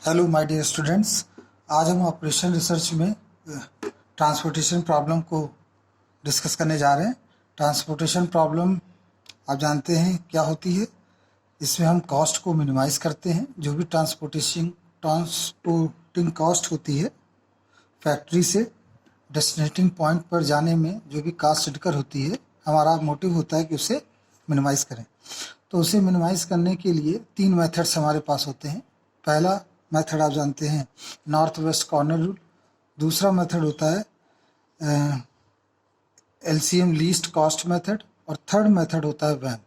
Hello my dear students, आज हम operation research में ट्रांसपोर्टेशन प्रॉब्लम को डिस्कस करने जा रहे हैं। ट्रांसपोर्टेशन प्रॉब्लम आप जानते हैं क्या होती है। इसमें हम कॉस्ट को मिनिमाइज़ करते हैं। जो भी ट्रांसपोर्टिंग कॉस्ट होती है फैक्ट्री से डेस्टिनेटिंग पॉइंट पर जाने में, जो भी कॉस्ट इनकर होती है, हमारा मोटिव होता है कि उसे मिनिमाइज़ करें। तो उसे मिनिमाइज़ करने के लिए 3 मेथड्स हमारे पास होते हैं। पहला मेथड आप जानते हैं नॉर्थ वेस्ट कॉर्नर रूल। दूसरा मेथड होता है एलसीएम लीस्ट कॉस्ट मेथड, और थर्ड मेथड होता है वैन।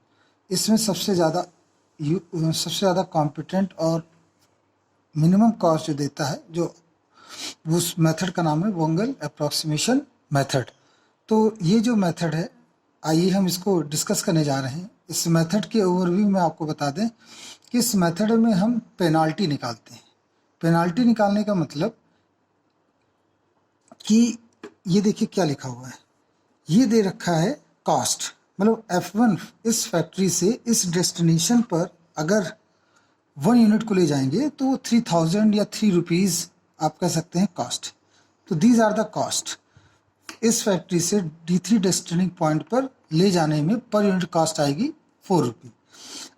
इसमें सबसे ज़्यादा कॉम्पिटेंट और मिनिमम कॉस्ट जो देता है, जो उस मेथड का नाम है वोंगल अप्रॉक्सीमेशन मेथड। तो ये जो मेथड है, आइए हम इसको डिस्कस करने जा रहे हैं। इस मेथड के ओवरव्यू में आपको बता दें कि इस मेथड में हम पेनाल्टी निकालते हैं। पेनाल्टी निकालने का मतलब कि ये देखिए क्या लिखा हुआ है, ये दे रखा है कॉस्ट, मतलब F1 इस फैक्ट्री से इस डेस्टिनेशन पर अगर 1 यूनिट को ले जाएंगे तो 3000 या 3 रुपीज़ आप कह सकते हैं कॉस्ट। तो दीज आर द कॉस्ट। इस फैक्ट्री से D3 डेस्टिनेटिंग पॉइंट पर ले जाने में पर यूनिट कॉस्ट आएगी 4 रुपये।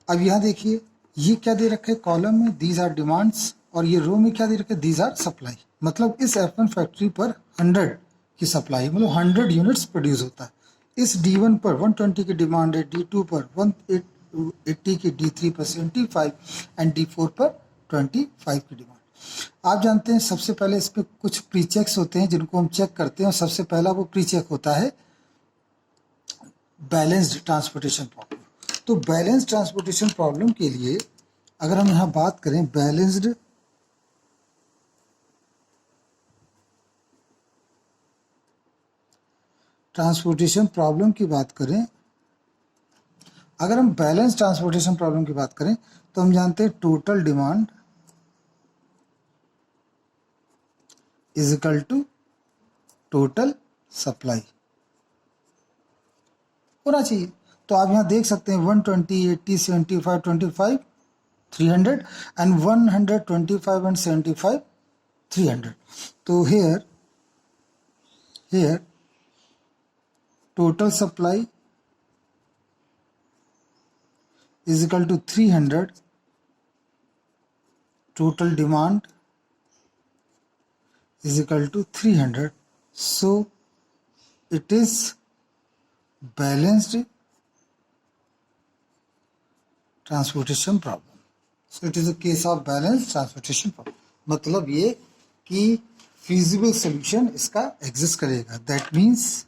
अब यहाँ देखिए ये क्या दे रखा है कॉलम में, दीज आर डिमांड्स, और ये रो में क्या दे रखा है, दीज आर सप्लाई। मतलब इस F1 फैक्ट्री पर 100 की सप्लाई, मतलब 100 यूनिट्स प्रोड्यूस होता है। इस D1 पर 120 की डिमांड है, D2 पर 180 की, D3 पर 75 एंड D4 पर 25 की डिमांड। आप जानते हैं सबसे पहले इस पर कुछ प्री चेक्स होते हैं जिनको हम चेक करते हैं, और सबसे पहला वो प्री चेक होता है बैलेंस्ड ट्रांसपोर्टेशन प्रॉब्लम। तो बैलेंस ट्रांसपोर्टेशन प्रॉब्लम के लिए अगर हम यहाँ बात करें बैलेंस्ड ट्रांसपोर्टेशन प्रॉब्लम की बात करें, अगर हम बैलेंस ट्रांसपोर्टेशन प्रॉब्लम की बात करें तो हम जानते हैं total demand is equal to total supply होना चाहिए। तो आप यहाँ देख सकते हैं 120, 80, 75, 25, 300 एंड 125 एंड 75, 300। तो here total supply is equal to 300, total demand is equal to 300, so it is balanced transportation problem. So it is a case of balanced transportation problem. मतलब ये कि feasible solution इसका exist करेगा। That means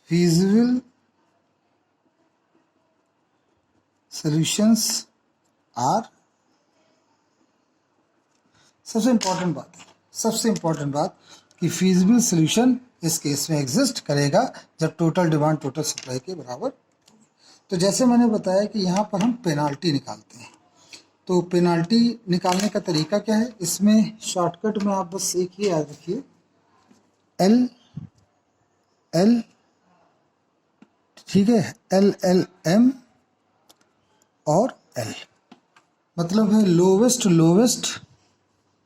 feasible solutions are, सबसे important बात कि feasible solution इस case में एग्जिस्ट करेगा जब टोटल डिमांड टोटल सप्लाई के बराबर होगी। तो जैसे मैंने बताया कि यहाँ पर हम पेनाल्टी निकालते हैं। तो पेनाल्टी निकालने का तरीका क्या है, इसमें शॉर्टकट में आप बस एक ही याद रखिए, एल ठीक है, LLM और L मतलब है लोवेस्ट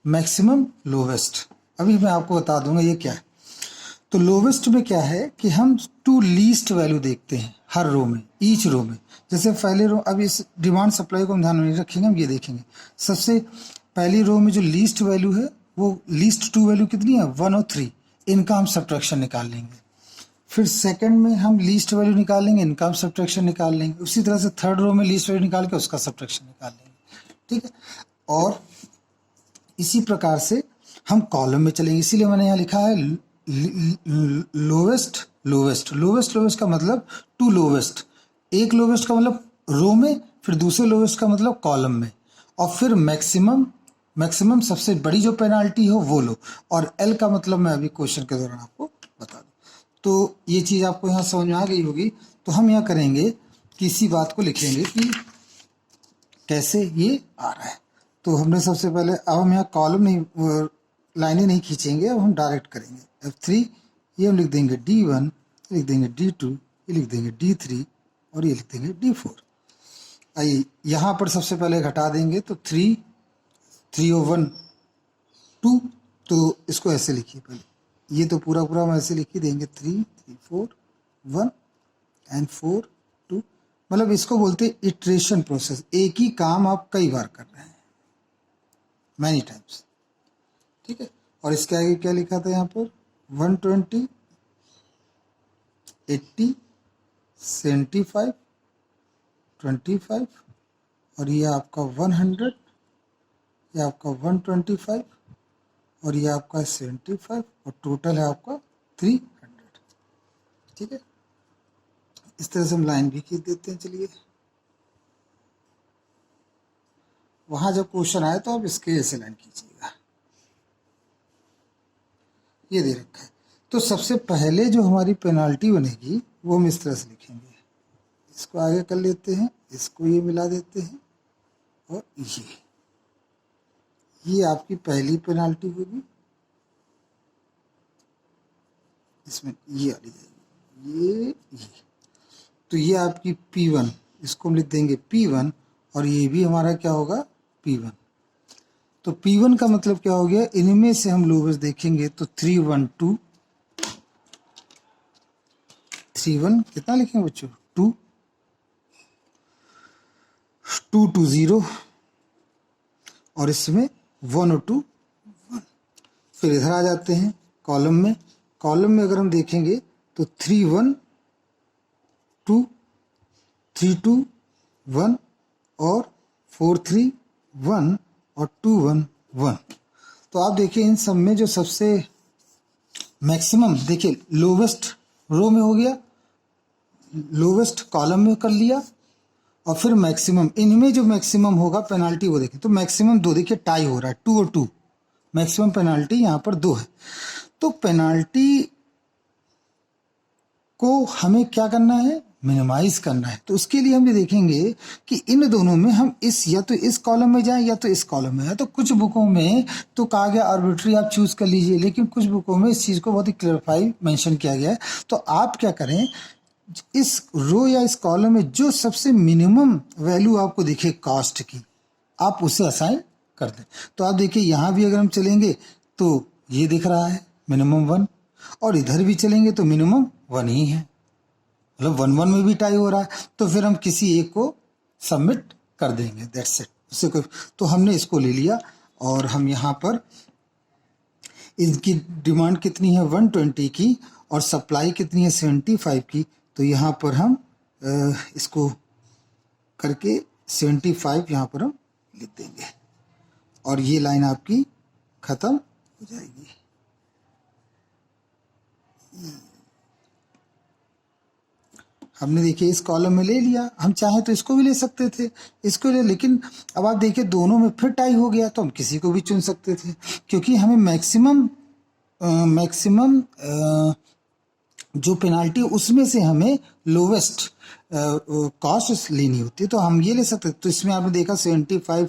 मैक्सिमम लोवेस्ट। अभी मैं आपको बता दूंगा ये क्या है। तो लोवेस्ट में क्या है कि हम टू लीस्ट वैल्यू देखते हैं हर रो में, ईच रो में। जैसे पहले रो, अब इस डिमांड सप्लाई को हम ध्यान में नहीं रखेंगे, हम ये देखेंगे सबसे पहली रो में जो लीस्ट वैल्यू है वो लीस्ट 2 वैल्यू कितनी है, 1 और 3, इनका हम सब्ट्रैक्शन निकाल लेंगे। फिर सेकंड में हम लीस्ट वैल्यू निकाल लेंगे, इनका हम सब्ट्रैक्शन निकाल लेंगे। उसी तरह से थर्ड रो में लीस्ट वैल्यू निकाल के उसका सब्ट्रैक्शन निकाल लेंगे, ठीक है। और इसी प्रकार से हम कॉलम में चलेंगे, इसीलिए मैंने यहाँ लिखा है लोवेस्ट का मतलब टू लोवेस्ट। एक लोवेस्ट का मतलब रो में, फिर दूसरे लोवेस्ट का मतलब कॉलम में, और फिर मैक्सिमम सबसे बड़ी जो पेनाल्टी हो वो लो, और एल का मतलब मैं अभी क्वेश्चन के दौरान आपको बता दूं। तो ये चीज़ आपको यहाँ समझ में आ गई होगी। तो हम यहाँ करेंगे कि इसी बात को लिखेंगे कि कैसे ये आ रहा है। तो हमने सबसे पहले, अब हम यहाँ कॉलम नहीं, लाइनें नहीं खींचेंगे, अब हम डायरेक्ट करेंगे। F3 ये हम लिख देंगे D1, लिख देंगे D2, ये लिख देंगे D3 और ये लिख देंगे D4। आइए यहाँ पर सबसे पहले घटा देंगे तो 3 और 1 2, तो इसको ऐसे लिखिए पहले, ये तो पूरा पूरा हम ऐसे लिख ही देंगे 3 3 4 1 एंड 4 2, मतलब इसको बोलते हैं इटरेशन प्रोसेस। एक ही काम आप कई बार कर रहे हैं, मैनी टाइम्स, ठीक है। और इसके आगे क्या लिखा था यहाँ पर 120 80 75 25 और ये आपका 100, ये आपका 125 और ये आपका 75 और टोटल है आपका 300, ठीक है। इस तरह से हम लाइन भी खींच देते हैं। चलिए वहां जब क्वेश्चन आए तो आप इसके ऐसे लाइन खींचिएगा, ये दे रखा है। तो सबसे पहले जो हमारी पेनाल्टी बनेगी वो हम इस तरह से लिखेंगे, इसको आगे कर लेते हैं, इसको ये मिला देते हैं और ये आपकी पहली पेनाल्टी होगी, इसमें ये वाली जाएगी, ये तो ये आपकी P1, इसको हम लिख देंगे P1 और ये भी हमारा क्या होगा P1। तो P1 का मतलब क्या हो गया, इनमें से हम लोवेस्ट देखेंगे तो 312 31 कितना लिखेंगे बच्चों 2 220 और इसमें 1 और 2 1। फिर इधर आ जाते हैं कॉलम में, कॉलम में अगर हम देखेंगे तो 3 1 2 3 2 1 और 4 3 1 और 2 1 1। तो आप देखिए इन सब में जो सबसे मैक्सिमम, देखिए लोवेस्ट रो में हो गया, लोवेस्ट कॉलम में कर लिया और फिर मैक्सिमम, इनमें जो मैक्सिमम होगा पेनाल्टी वो देखें। तो मैक्सिमम 2, देखिए टाई हो रहा है 2 और 2, मैक्सिमम पेनाल्टी यहाँ पर 2 है। तो पेनाल्टी को हमें क्या करना है, मिनिमाइज करना है। तो उसके लिए हम ये देखेंगे कि इन दोनों में हम इस या तो इस कॉलम में जाएं या तो इस कॉलम में। या तो कुछ बुकों में तो कहा गया आर्बिट्री आप चूज कर लीजिए, लेकिन कुछ बुकों में इस चीज़ को बहुत ही क्लियरफाई मेंशन किया गया है। तो आप क्या करें, इस रो या इस कॉलम में जो सबसे मिनिमम वैल्यू आपको दिखे कास्ट की, आप उसे असाइन कर दें। तो आप देखिए यहाँ भी अगर हम चलेंगे तो ये दिख रहा है मिनिमम 1 और इधर भी चलेंगे तो मिनिमम 1 ही है, मतलब 1 1 में भी टाई हो रहा है। तो फिर हम किसी एक को सबमिट कर देंगे, दैट्स इट। उससे कोई, तो हमने इसको ले लिया और हम यहाँ पर इनकी डिमांड कितनी है 120 की और सप्लाई कितनी है 75 की। तो यहाँ पर हम इसको करके 75 यहाँ पर हम लिख देंगे और ये लाइन आपकी खत्म हो जाएगी। हमने देखिए इस कॉलम में ले लिया, हम चाहे तो इसको भी ले सकते थे, इसको ले, लेकिन अब आप देखिए दोनों में फिर टाई हो गया तो हम किसी को भी चुन सकते थे, क्योंकि हमें मैक्सिमम जो पेनाल्टी उसमें से हमें लोवेस्ट कॉस्ट लेनी होती है। तो हम ये ले सकते, तो इसमें आपने देखा 75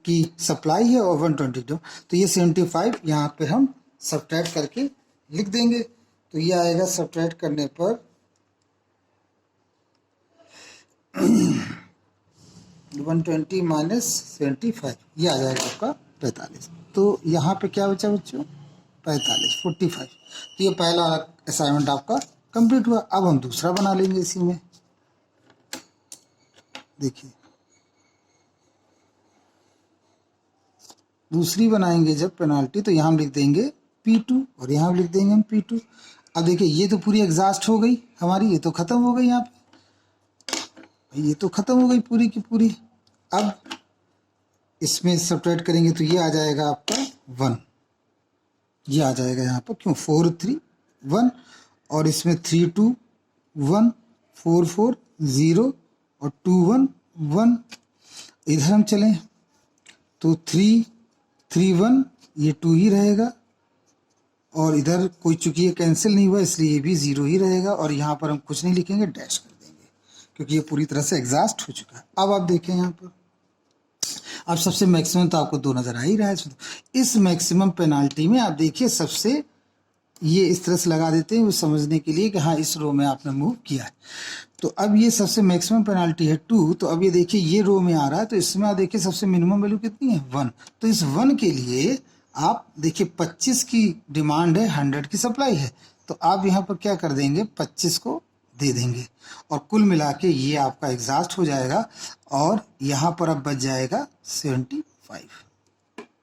की सप्लाई है और 122, तो ये 75 यहाँ पे हम सब्ट्रैक्ट करके लिख देंगे। तो ये आएगा सब्ट्रैक्ट करने पर 120 माइनस 75, ये आ जाएगा आपका 45। तो यहाँ पे क्या बचा बच्चों 45 तो ये पहला असाइनमेंट आपका कंप्लीट हुआ। अब हम दूसरा बना लेंगे इसी में। देखिए दूसरी बनाएंगे जब पेनाल्टी, तो यहाँ हम लिख देंगे P2 और यहाँ लिख देंगे हम P2। अब देखिए ये तो पूरी एग्जॉस्ट हो गई हमारी, ये तो खत्म हो गई, यहाँ पे ये तो खत्म हो गई पूरी की पूरी। अब इसमें सब्ट्रैक्ट करेंगे तो ये आ जाएगा आपका 1, ये आ जाएगा यहाँ पर, क्यों 4 3 1 और इसमें 3 2 1 4 4 0 और 2 1 1। इधर हम चलें तो 3 3 1 ये 2 ही रहेगा और इधर कोई चूंकि ये कैंसिल नहीं हुआ इसलिए ये भी 0 ही रहेगा और यहाँ पर हम कुछ नहीं लिखेंगे, डैश कर देंगे क्योंकि ये पूरी तरह से एग्जॉस्ट हो चुका है। अब आप देखें यहाँ पर, अब सबसे मैक्सिमम तो आपको 2 नजर आ ही रहा है। इस मैक्सिमम पेनाल्टी में आप देखिए सबसे ये इस तरह से लगा देते हैं वो समझने के लिए कि हाँ इस रो में आपने मूव किया है। तो अब ये सबसे मैक्सिमम पेनाल्टी है 2, तो अब ये देखिए ये रो में आ रहा है, तो इसमें आप देखिए सबसे मिनिमम वैल्यू कितनी है 1। तो इस 1 के लिए आप देखिए 25 की डिमांड है, 100 की सप्लाई है, तो आप यहाँ पर क्या कर देंगे 25 को दे देंगे और कुल मिला के ये आपका एग्जॉस्ट हो जाएगा और यहाँ पर अब बच जाएगा 75।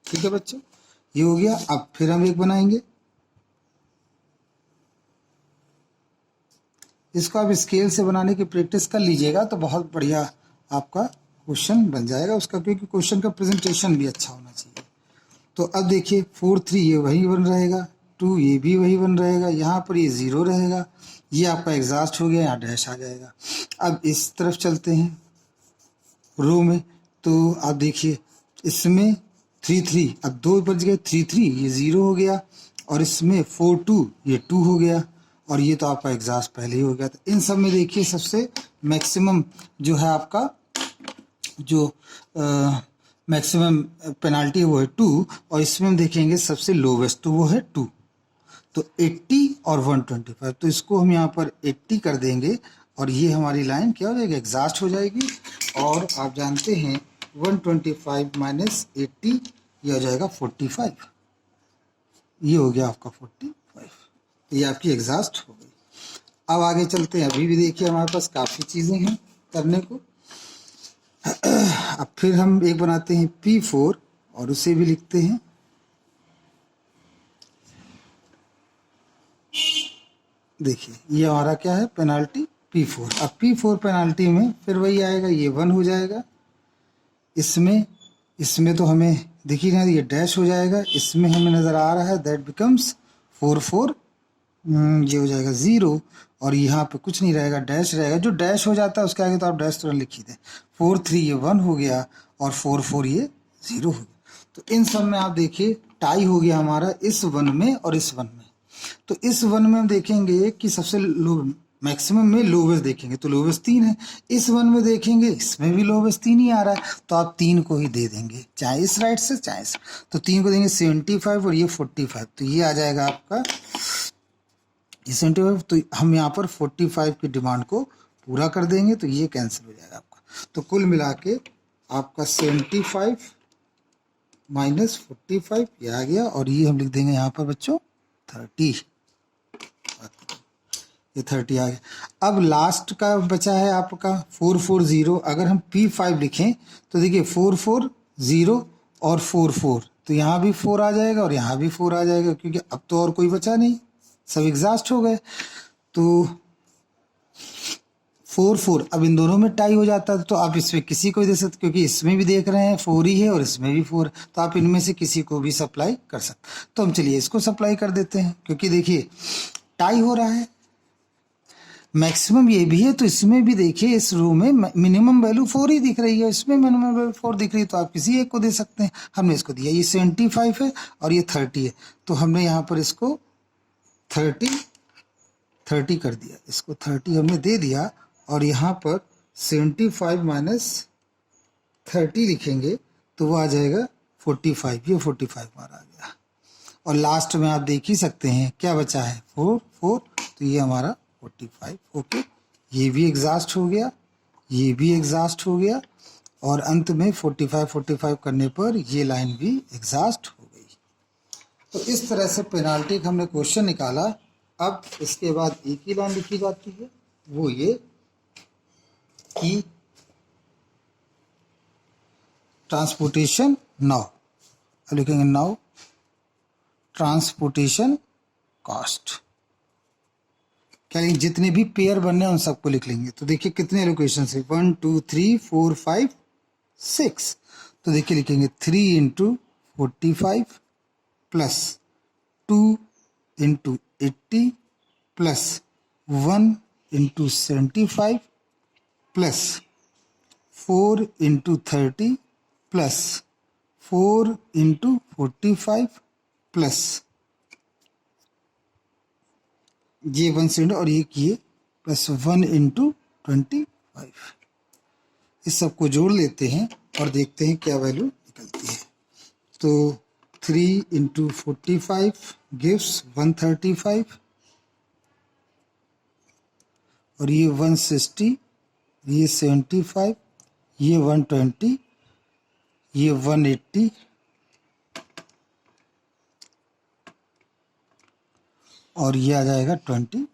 ठीक है बच्चों, ये हो गया। अब फिर हम एक बनाएंगे, इसको आप स्केल से बनाने की प्रैक्टिस कर लीजिएगा तो बहुत बढ़िया आपका क्वेश्चन बन जाएगा उसका, क्योंकि क्वेश्चन का प्रेजेंटेशन भी अच्छा होना चाहिए। तो अब देखिए 4 3 ये वही बन रहेगा, 2 ये भी वही बन रहेगा, यहाँ पर ये 0 रहेगा, ये आपका एग्जॉस्ट हो गया, यहाँ डैश आ जाएगा। अब इस तरफ चलते हैं रो में, तो आप देखिए इसमें 3 3, अब 2 बच गए, 3 3 ये 0 हो गया और इसमें 4 2 ये 2 हो गया और ये तो आपका एग्जॉस्ट पहले ही हो गया। तो इन सब में देखिए सबसे मैक्सिमम जो है आपका जो मैक्सिमम पेनाल्टी वो है 2 और इसमें हम देखेंगे सबसे लोवेस्ट तो वो है 2। तो 80 और 125, तो इसको हम यहाँ पर 80 कर देंगे और ये हमारी लाइन क्या हो जाएगी एग्जॉस्ट हो जाएगी। और आप जानते हैं 125 माइनस 80 ये हो जाएगा 45, ये हो गया आपका 45, ये आपकी एग्जॉस्ट हो गई। अब आगे चलते हैं, अभी भी देखिए हमारे पास काफ़ी चीज़ें हैं करने को। अब फिर हम एक बनाते हैं P4 और उसे भी लिखते हैं, देखिए ये हमारा क्या है पेनाल्टी P4। अब P4 पेनाल्टी में फिर वही आएगा, ये 1 हो जाएगा, इसमें तो हमें देखिए ना ये डैश हो जाएगा, इसमें हमें नज़र आ रहा है दैट बिकम्स 4 4, ये हो जाएगा 0 और यहाँ पे कुछ नहीं रहेगा, डैश रहेगा। जो डैश हो जाता है उसके आगे तो आप डैश तुरंत लिख ही दें। 4 3 ये 1 हो गया और 4 4 ये 0 हो गया। तो इन सब में आप देखिए टाई हो गया हमारा इस 1 में और इस 1 में। तो इस 1 में हम देखेंगे कि सबसे लो मैक्सिमम में लोवेस्ट देखेंगे तो लोवेस्ट 3 है, इस 1 में देखेंगे इसमें भी लोवेस्ट 3 ही आ रहा है, तो आप 3 को ही दे देंगे, चाहे इस राइट से चाहे इस, तो 3 को देंगे 75 और ये 45, तो ये आ जाएगा आपका 75। तो हम यहाँ पर 45 की डिमांड को पूरा कर देंगे तो ये कैंसिल हो जाएगा आपका। तो कुल मिला के आपका 75 माइनस 45 ये आ गया और ये हम लिख देंगे यहाँ पर बच्चों 30, ये 30 आ गया। अब लास्ट का बचा है आपका 440, अगर हम P5 लिखें तो देखिए 440 और 44, तो यहाँ भी 4 आ जाएगा और यहाँ भी 4 आ जाएगा, क्योंकि अब तो और कोई बचा नहीं, सब एग्जॉस्ट हो गए। तो 4 4 अब इन दोनों में टाई हो जाता है, तो आप इसमें किसी को दे सकते, क्योंकि इसमें भी देख रहे हैं 4 ही है और इसमें भी 4, तो आप इनमें से किसी को भी सप्लाई कर सकते। तो हम चलिए इसको सप्लाई कर देते हैं, क्योंकि देखिए टाई हो रहा है, मैक्सिमम ये भी है, तो इसमें भी देखिए इस रो में मिनिमम वैल्यू 4 ही दिख रही है, इसमें मिनिमम वैल्यू 4 दिख रही है, तो आप किसी एक को दे सकते हैं। हमने इसको दिया, ये 75 है और ये 30 है, तो हमने यहाँ पर इसको 30 कर दिया, इसको 30 हमने दे दिया और यहाँ पर 75 माइनस 30 लिखेंगे तो वो आ जाएगा 45, ये 45 बार आ गया। और लास्ट में आप देख ही सकते हैं क्या बचा है 4 4, तो ये हमारा 45। ओके, ये भी एग्जॉस्ट हो गया, ये भी एग्जॉस्ट हो गया और अंत में 45 45 करने पर ये लाइन भी एग्जॉस्ट हो गई। तो इस तरह से पेनाल्टी का हमने क्वेश्चन निकाला। अब इसके बाद एक ही लाइन लिखी जाती है, वो ये कि ट्रांसपोर्टेशन नाउ, अब लिखेंगे नाउ ट्रांसपोर्टेशन कॉस्ट, क्या लिखेंगे जितने भी पेयर बनने हैं उन सबको लिख लेंगे। तो देखिए कितने लोकेशन है 1 2 3 4 5 6, तो देखिए लिखेंगे 3 into 45 plus 2 into 80 plus 1 into 75 plus 4 into 30 plus 4 into 45 plus ये 1 सेकेंड और ये किए प्लस 1 इंटू 25, इस सबको जोड़ लेते हैं और देखते हैं क्या वैल्यू निकलती है। तो 3 इंटू 45 गिव्स 135 और ये 160, ये 75, ये 120, ये 180 और ये आ जाएगा 25।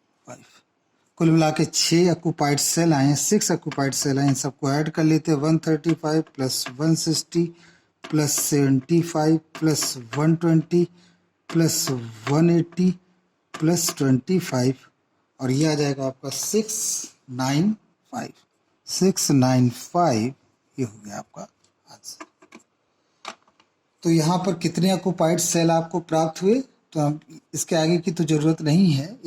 कुल मिला के 6 ऑक्यूपाइड सेल आए हैं, 6 ऑक्यूपाइड सेल आए हैं। सबको ऐड कर लेते हैं। 135 plus 160 plus 75 plus 120 plus 180 plus 25 और ये आ जाएगा आपका 695। 695 ये हो गया आपका आंसर। तो यहाँ पर कितने ऑक्यूपाइड सेल आपको प्राप्त हुए? तो हम इसके आगे की तो ज़रूरत नहीं है,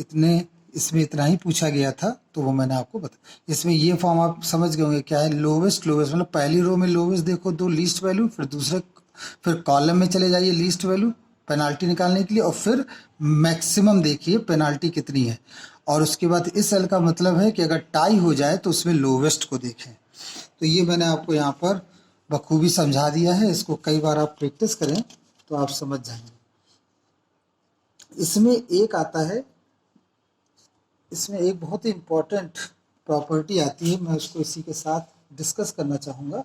इसमें इतना ही पूछा गया था तो वो मैंने आपको बताया। इसमें ये फॉर्म आप समझ गए होंगे क्या है, लोवेस्ट मतलब पहली रो में लोवेस्ट देखो 2 लीस्ट वैल्यू, फिर कॉलम में चले जाइए लीस्ट वैल्यू पेनाल्टी निकालने के लिए, और फिर मैक्सिमम देखिए पेनाल्टी कितनी है। और उसके बाद इस सेल का मतलब है कि अगर टाई हो जाए तो उसमें लोवेस्ट को देखें। तो ये मैंने आपको यहाँ पर बखूबी समझा दिया है। इसको कई बार आप प्रैक्टिस करें तो आप समझ जाएंगे। इसमें एक आता है, इसमें एक बहुत ही इम्पोर्टेंट प्रॉपर्टी आती है, मैं उसको इसी के साथ डिस्कस करना चाहूँगा।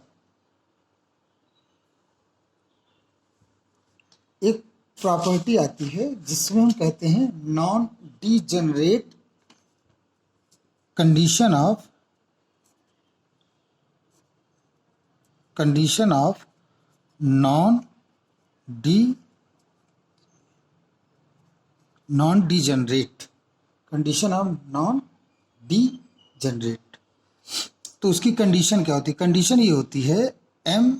एक प्रॉपर्टी आती है जिसमें हम कहते हैं non degenerate condition of non degenerate condition of non degenerate. तो उसकी कंडीशन क्या होती है? कंडीशन ये होती है m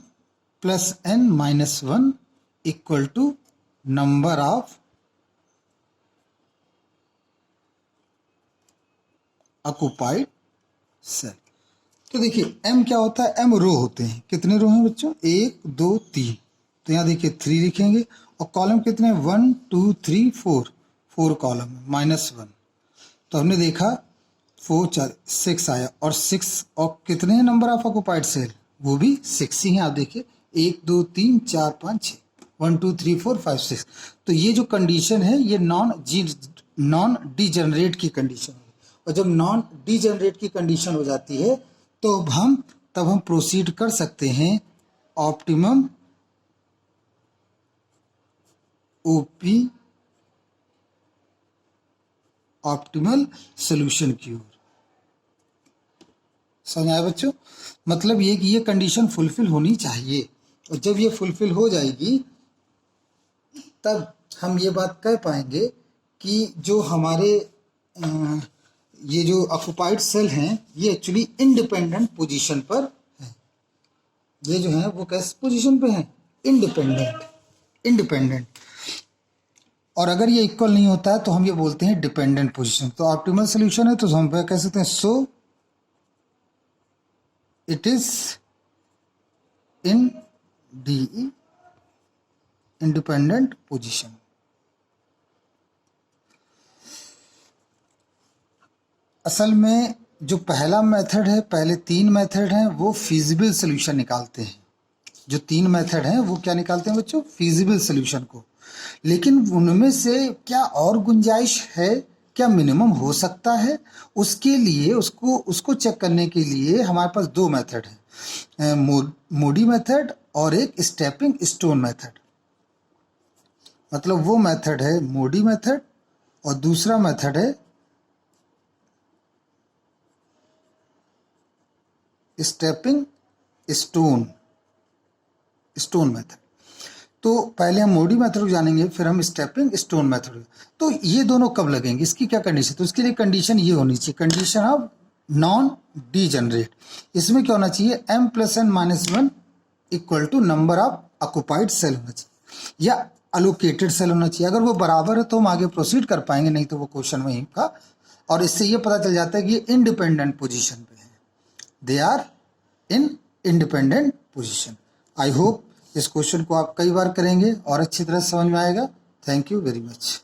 plus n minus 1 equal to number of occupied cell. तो देखिए m क्या होता है? m रो होते हैं। कितने रो हैं बच्चों? 1 2 3। तो यहाँ देखिए 3 लिखेंगे। और कॉलम कितने? 1 2 3 4 कॉलम माइनस 1। तो हमने देखा 4 6 आया, और 6 और कितने नंबर ऑफ ऑक्यूपाइड सेल? वो भी 6 ही हैं। आप देखिए 1 2 3 4 5 6, 1 2 3 4 5 6। तो ये जो कंडीशन है ये नॉन डीजेनरेट की कंडीशन है। और जब नॉन डीजेनरेट की कंडीशन हो जाती है तो तब हम प्रोसीड कर सकते हैं ऑप्टिमम ओपी ऑप्टिमल सॉल्यूशन की ओर। समझ आया बच्चों? मतलब ये कि ये कंडीशन फुलफिल होनी चाहिए, और जब ये फुलफिल हो जाएगी तब हम ये बात कह पाएंगे कि जो हमारे ये जो ऑक्यूपाइड सेल हैं ये एक्चुअली इंडिपेंडेंट पोजीशन पर हैं। ये जो है वो किस पोजीशन पे हैं? इंडिपेंडेंट। और अगर ये इक्वल नहीं होता है तो हम ये बोलते हैं डिपेंडेंट पोजीशन। तो ऑप्टिमल सॉल्यूशन है तो हम कह सकते हैं so it is in D independent position. असल में जो पहला मेथड है, पहले 3 मेथड हैं वो फीजिबल सॉल्यूशन निकालते हैं। जो 3 मेथड हैं वो क्या निकालते हैं बच्चों? फीजिबल सॉल्यूशन को। लेकिन उनमें से क्या और गुंजाइश है, क्या मिनिमम हो सकता है? उसके लिए उसको चेक करने के लिए हमारे पास 2 मेथड हैं, मोडी मेथड और एक स्टेपिंग स्टोन मेथड। मतलब वो मेथड है मोडी मेथड और दूसरा मेथड है स्टेपिंग स्टोन मेथड। तो पहले हम मोडी मेथड को जानेंगे, फिर हम स्टेपिंग स्टोन मेथड। तो ये दोनों कब लगेंगे? इसकी क्या कंडीशन? तो इसके लिए कंडीशन ये होनी चाहिए, कंडीशन ऑफ नॉन डीजेनरेट। इसमें क्या होना चाहिए? m plus n minus 1 equal to number of occupied cell होना चाहिए या अलोकेटेड सेल होना चाहिए। अगर वो बराबर है तो हम आगे प्रोसीड कर पाएंगे, नहीं तो वो क्वेश्चन वहीं का। और इससे ये पता चल जाता है कि ये इंडिपेंडेंट पोजीशन पे है, they are in independent position. I hope इस क्वेश्चन को आप कई बार करेंगे और अच्छी तरह समझ में आएगा। Thank you very much.